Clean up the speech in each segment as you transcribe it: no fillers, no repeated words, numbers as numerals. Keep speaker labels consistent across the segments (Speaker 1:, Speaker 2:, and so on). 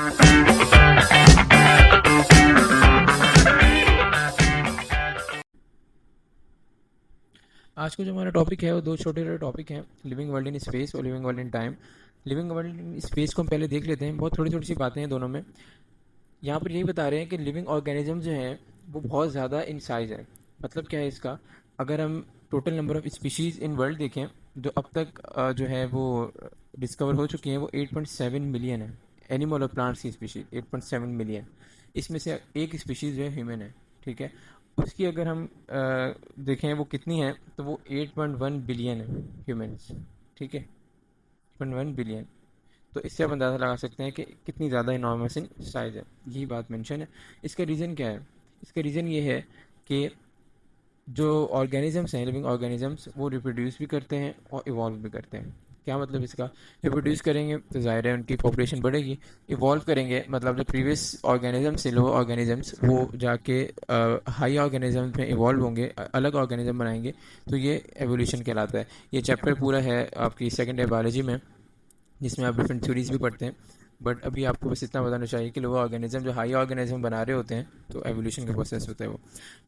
Speaker 1: आज का जो हमारा टॉपिक है वो दो छोटे छोटे टॉपिक हैं, लिविंग वर्ल्ड इन स्पेस और living world in time. Living world in space को हम पहले देख लेते हैं। बहुत थोड़ी थोड़ी सी बातें हैं दोनों में। यहाँ पर यही बता रहे हैं कि लिविंग ऑर्गेनिज्म जो हैं वो बहुत ज़्यादा इन साइज़ है। मतलब क्या है इसका, अगर हम total number of species in world देखें जो अब तक जो है वो डिस्कवर हो चुकी हैं वो 8.7 मिलियन है। एनिमल और प्लांट्स की स्पीशीज़ 8.7 मिलियन, इसमें से एक स्पीशीज़ जो है ह्यूमन है। ठीक है, उसकी अगर हम देखें वो कितनी है तो वो 8.1 बिलियन है ह्यूमंस। ठीक है, 8.1 बिलियन। तो इससे आप अंदाज़ा लगा सकते हैं कि कितनी ज़्यादा इनॉर्मस इन साइज़ है। यही बात मेंशन है। इसका रीज़न क्या है? इसका रीज़न ये है कि जो ऑर्गेनिजम्स हैं, लिविंग ऑर्गेनिजम्स, वो रिप्रोड्यूस भी करते हैं और इवॉल्व भी करते हैं। क्या मतलब इसका? रिप्रोड्यूस करेंगे तो ज़ाहिर है उनकी पॉपुलेशन बढ़ेगी। इवॉल्व करेंगे मतलब जो प्रीवियस ऑर्गेनिजम्स से लो ऑर्गेनिजम्स वो जाके हाई ऑर्गेनिजम्स में इवॉल्व होंगे, अलग ऑर्गेनिज्म बनाएंगे। तो ये एवोल्यूशन कहलाता है। ये चैप्टर पूरा है आपकी सेकेंड ईयर बायोलॉजी में, जिसमें आप डिफरेंट थ्योरीज भी पढ़ते हैं। बट अभी आपको बस इतना बताना चाहिए कि लोअर ऑर्गेनिज्म जो हाई ऑर्गेनिज्म बना रहे होते हैं तो एवोल्यूशन का प्रोसेस होता है वो।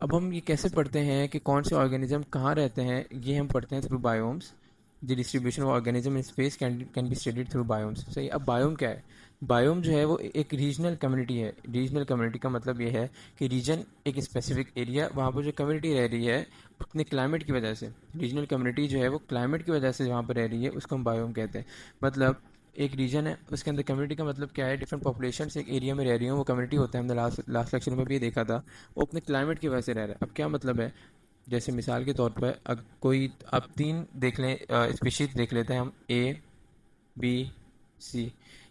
Speaker 1: अब हम ये कैसे पढ़ते हैं कि कौन से ऑर्गेनिज्म कहाँ रहते हैं, ये हम पढ़ते हैं through biomes. The distribution of organism in space can be studied through biomes. सही। अब बायोम क्या है? बायोम जो है वो एक रीजनल कम्युनिटी है। रीजनल कम्युनिटी का मतलब ये है कि रीजन एक स्पेसिफिक एरिया, वहाँ पर जो कम्युनिटी रह रही है अपने क्लाइमेट की वजह से, रीजनल कम्युनिटी जो है वो क्लाइमेट की वजह से जहाँ पर रह रही है उसको हम बायोम कहते हैं। मतलब एक रीजन है, उसके अंदर कम्युनिटी का मतलब क्या है, डिफरेंट पॉपुलेशन एक एरिया में रह रही हूँ, वो कम्युनिटी होता है। हमने लास्ट लेक्चर में भी ये देखा था, वो अपने क्लाइमेट की वजह से रह रहा है। अब क्या मतलब है? जैसे मिसाल के तौर पर अगर कोई आप तीन देख लें, स्पीशीज देख लेते हैं हम, ए बी सी।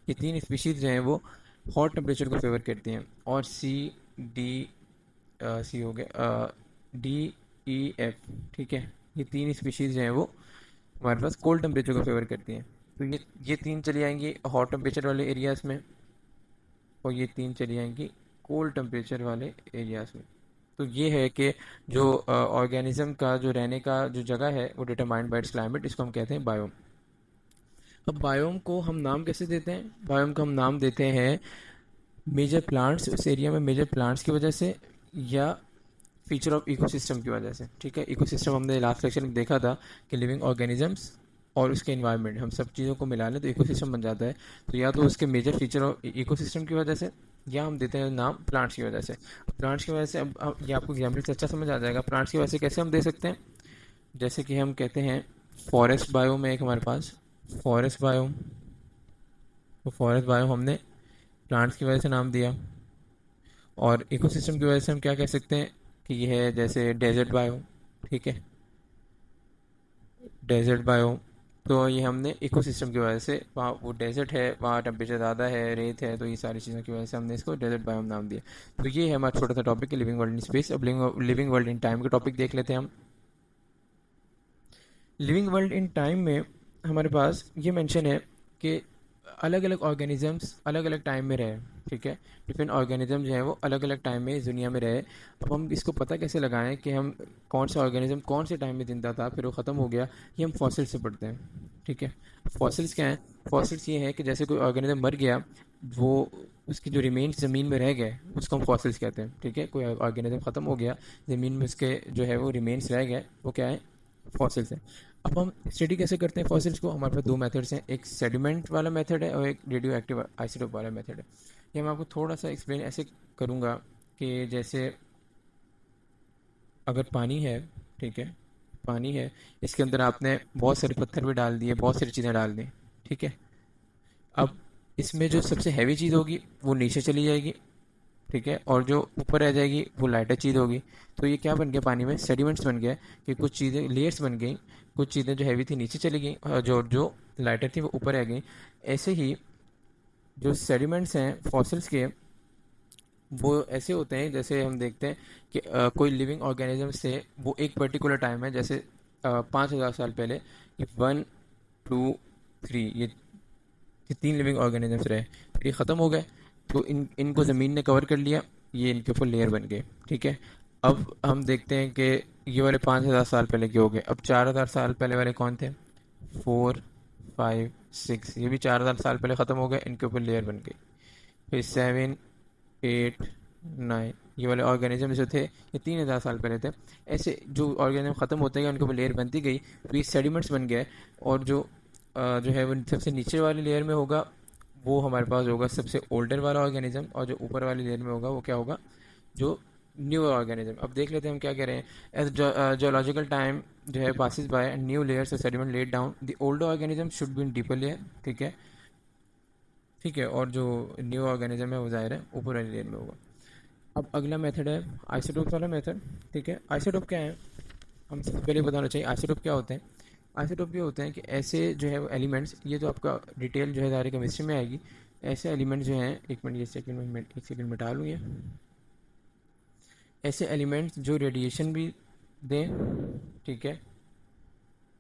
Speaker 1: ये तीन स्पीशीज जो हैं वो हॉट टेम्परेचर को फेवर करती हैं। और सी डी, सी हो गया, डी ई एफ। ठीक है, ये तीन स्पीशीज जो हैं वो हमारे पास कोल्ड टेम्परेचर को फेवर करती हैं। तो ये तीन चली आएंगी हॉट टेम्परेचर वाले एरियाज़ में, और ये तीन चली आएंगी कोल्ड टेम्परेचर वाले एरियाज़ में। तो ये है कि जो ऑर्गेनिज्म का जो रहने का जो जगह है वो डिटरमाइंड बाय इट्स क्लाइमेट, इसको हम कहते हैं बायोम। अब बायोम को हम नाम कैसे देते हैं? बायोम को हम नाम देते हैं मेजर प्लांट्स, उस एरिया में मेजर प्लांट्स की वजह से, या फीचर ऑफ इकोसिस्टम की वजह से। ठीक है, इकोसिस्टम हमने लास्ट लेक्चर में देखा था कि लिविंग ऑर्गेनिजम्स और उसके इन्वायरमेंट, हम सब चीज़ों को मिला लें तो इकोसिस्टम बन जाता है। तो या तो उसके मेजर फीचर ऑफ इकोसिस्टम की वजह से, या हम देते हैं नाम प्लांट्स की वजह से। प्लांट्स की वजह से अब ये आपको एग्जाम्पल से अच्छा समझ आ जाएगा। प्लांट्स की वजह से कैसे हम दे सकते हैं? जैसे कि हम कहते हैं फॉरेस्ट बायोम है एक हमारे पास, फॉरेस्ट बायोम। तो फॉरेस्ट बायोम हमने प्लांट्स की वजह से नाम दिया। और इकोसिस्टम की वजह से हम क्या कह सकते हैं कि ये है जैसे डेजर्ट बायोम। ठीक है, डेजर्ट बायोम। तो ये हमने इकोसिस्टम की वजह से, वहाँ वो डेजर्ट है, वहाँ टेम्परेचर ज़्यादा है, रेत है, तो ये सारी चीज़ों की वजह से हमने इसको डेजर्ट बायोम नाम दिया। तो ये है हमारा छोटा सा टॉपिक है लिविंग वर्ल्ड इन स्पेस। अब लिविंग वर्ल्ड इन टाइम का टॉपिक देख लेते हैं हम। लिविंग वर्ल्ड इन टाइम में हमारे पास ये मेंशन है कि अलग अलग ऑर्गेनिजम्स अलग अलग टाइम में रहे। ठीक है, डिफरेंट ऑर्गेनिज्म जो है वो अलग अलग टाइम में इस दुनिया में रहे। अब हम इसको पता कैसे लगाएं कि हम कौन सा ऑर्गेनिज्म कौन से टाइम में जिंदा था फिर वो ख़त्म हो गया, ये हम फॉसिल्स से पढ़ते हैं। ठीक है, फॉसिल्स क्या हैं? फॉसिल्स ये है कि जैसे कोई ऑर्गेनिज्म मर गया, वो उसकी जो रिमेन्स ज़मीन में रह गए उसको हम फॉसिल्स कहते हैं। ठीक है, कोई ऑर्गेनिज्म ख़त्म हो गया, ज़मीन में उसके जो है वो रिमेन्स रह गए, वो क्या है? फॉसिल्स हैं। अब हम स्टडी कैसे करते हैं फॉसिल्स को? हमारे पास दो मेथड्स हैं, एक सेडिमेंट वाला मेथड है और एक रेडियो एक्टिव आइसोटोप वाला मेथड है। ये मैं आपको थोड़ा सा एक्सप्लेन ऐसे करूँगा कि जैसे अगर पानी है, ठीक है, पानी है, इसके अंदर आपने बहुत सारे पत्थर भी डाल दिए, बहुत सारी चीज़ें डाल दी। ठीक है, अब इसमें जो सबसे हैवी चीज़ होगी वो नीचे चली जाएगी। ठीक है, और जो ऊपर रह जाएगी वो लाइटर चीज़ होगी। तो ये क्या बन गया? पानी में सेडिमेंट्स बन गया कि कुछ चीज़ें लेयर्स बन गई, कुछ चीज़ें जो हैवी थी नीचे चली गई और जो जो लाइटर थी वो ऊपर रह गई। ऐसे ही जो सेडिमेंट्स हैं फॉसिल्स के, वो ऐसे होते हैं जैसे हम देखते हैं कि कोई लिविंग ऑर्गेनिज्म से वो एक पर्टिकुलर टाइम है, जैसे 5,000 साल पहले ये 1, 2, 3, ये तीन लिविंग ऑर्गेनिजम्स रहे, फिर ये ख़त्म हो गए। तो इनको ज़मीन ने कवर कर लिया, ये इनके ऊपर लेयर बन गए। ठीक है, अब हम देखते हैं कि ये वाले 5,000 साल पहले के हो गए। अब 4,000 साल पहले वाले कौन थे? 4, 5, 6, ये भी 4,000 साल पहले ख़त्म हो गए, इनके ऊपर लेयर बन गई। फिर 7, 8, 9, ये वाले ऑर्गेनिज्म जो थे ये 3,000 साल पहले थे। ऐसे जो ऑर्गेनिज्म ख़त्म होते गए उनके ऊपर लेयर बनती गई, तो ये सेडिमेंट्स बन गए। और जो है वो सबसे नीचे वाली लेयर में होगा, वो हमारे पास होगा सबसे ओल्डर वाला ऑर्गेनिज्म, और जो ऊपर वाली लेयर में होगा वो क्या होगा, जो न्यू ऑर्गेनिज्म। अब देख लेते हैं हम क्या कह रहे हैं। एज जोलॉजिकल टाइम जो है passes by, new layers of sediment laid down, the older organism should be in deeper layer. ठीक है, ठीक है। और जो न्यू ऑर्गेनिज्म है वो ज़ाहिर है ऊपर वाली लेयर में होगा। अब अगला मेथड है आइसोटोप वाला मेथड। ठीक है, आइसोटोप क्या है, हम सबसे पहले बताना चाहिए आइसोटोप क्या होते हैं। आइसोटोप ये होते हैं कि ऐसे जो है वो एलिमेंट्स, ये तो आपका डिटेल जो है ज़ाहिर केमिस्ट्री में आएगी। ऐसे एलिमेंट्स जो हैं, एक मिनट, ये सेकंड में एक सेकंड मिटा लूँ ये। ऐसे एलिमेंट्स जो रेडिएशन भी दें, ठीक है,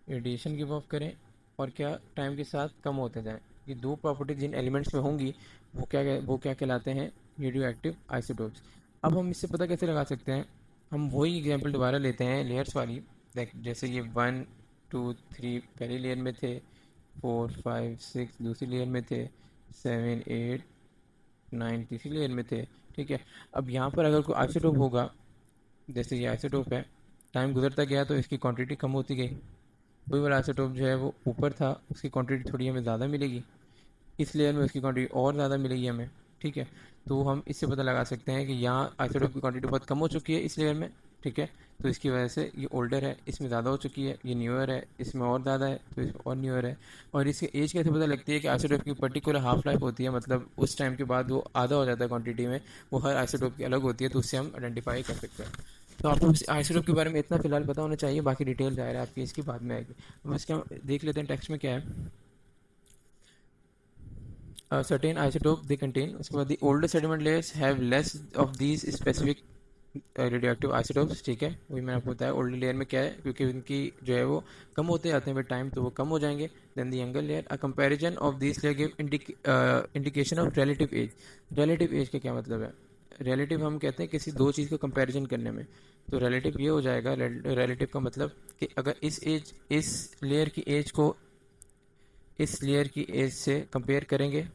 Speaker 1: रेडिएशन गिव ऑफ करें, और क्या टाइम के साथ कम होते जाएं। ये दो प्रॉपर्टीज जिन एलिमेंट्स में होंगी वो क्या कहलाते हैं, रेडियो एक्टिव आइसोटोप्स। अब हम इससे पता कैसे लगा सकते हैं, हम वही एग्जांपल दोबारा लेते हैं लेयर्स वाली। देख, जैसे ये 1, 2, 3 पहली लेयर में थे, 4, 5, 6 दूसरी लेयर में थे, 7, 8, 9 तीसरी लेयर में थे। ठीक है, अब यहाँ पर अगर कोई आइसोटोप होगा, जैसे ये आइसोटोप है, टाइम गुजरता गया तो इसकी क्वांटिटी कम होती गई। वही वाला आइसोटोप जो है वो ऊपर था, उसकी क्वांटिटी थोड़ी हमें ज़्यादा मिलेगी, इस लेयर में उसकी क्वांटिटी और ज़्यादा मिलेगी हमें। ठीक है, तो हम इससे पता लगा सकते हैं कि यहाँ आइसोटोप की क्वांटिटी बहुत कम हो चुकी है इस लेयर में। ठीक है, तो इसकी वजह से ये ओल्डर है, इसमें ज़्यादा हो चुकी है, ये न्यूअर है, इसमें और ज़्यादा है तो इसमें और न्यूअर है। और इसकी एज कैसे पता लगती है कि आइसोटोप की पर्टिकुलर हाफ लाइफ होती है, मतलब उस टाइम के बाद वो आधा हो जाता है क्वांटिटी में, वो हर आइसोटोप की अलग होती है, तो उससे हम आइडेंटिफाई कर सकते हैं। तो आपको आइसोटोप के बारे में इतना फिलहाल पता होना चाहिए, बाकी डिटेल जाहिर है आपकी इसकी बाद में आएगी। अब इसके हम देख लेते हैं टेक्स्ट में क्या है। Certain isotope they contain, उसके बाद the older sediment layers have less of these specific radioactive isotopes. ठीक है, वही मैंने आपको बताया ओल्डर लेयर में क्या है, क्योंकि उनकी जो है वो कम होते जाते हैं विद टाइम, तो वो कम हो जाएंगे। Then the younger layer, a comparison of this layer give indication of relative age. Relative age का क्या मतलब है, रिलेटिव हम कहते हैं किसी दो चीज़ को कंपैरिजन करने में, तो रिलेटिव ये हो जाएगा, रिलेटिव का मतलब कि अगर इस लेयर की एज को इस लेयर की एज से कंपेयर करेंगे,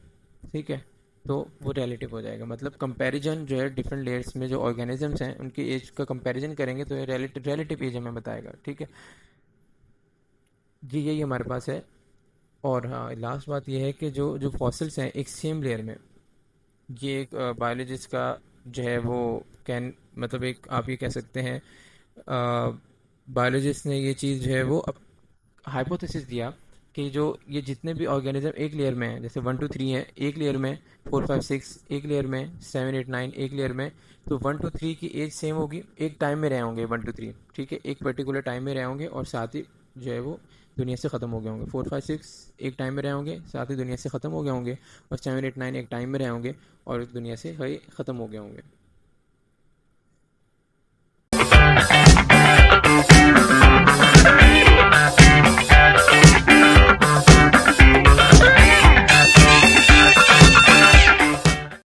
Speaker 1: ठीक है, तो वो रिलेटिव हो जाएगा। मतलब कंपैरिजन जो है डिफरेंट लेयर्स में जो ऑर्गेनिजम्स हैं उनकी एज का कंपैरिजन करेंगे तो ये रिलेटिव एज हमें बताएगा। ठीक है जी, यही हमारे पास है। और हाँ, लास्ट बात ये है कि जो जो फॉसिल्स हैं एक सेम लेयर में, ये एक बायोलॉजिस्ट का जो है वो कैन, मतलब एक आप ये कह सकते हैं बायोलॉजिस्ट ने ये चीज़ जो है वो हाइपोथेसिस दिया कि जो ये जितने भी ऑर्गेनिज्म एक लेयर में हैं, जैसे 1, 2, 3 है एक लेयर में, 4, 5, 6 एक लेयर में, 7, 8, 9 एक लेयर में, तो 1, 2, 3 की एज सेम होगी, एक टाइम में रहे होंगे 1, 2, 3। ठीक है, एक पर्टिकुलर टाइम में रहे होंगे और साथ ही जो है वो दुनिया से ख़त्म हो गए होंगे। 4, 5, 6 एक टाइम में रहे होंगे, साथ ही दुनिया से ख़त्म हो गए होंगे, और 7, 8, 9 एक टाइम में रहे होंगे और दुनिया से ख़त्म हो गए होंगे।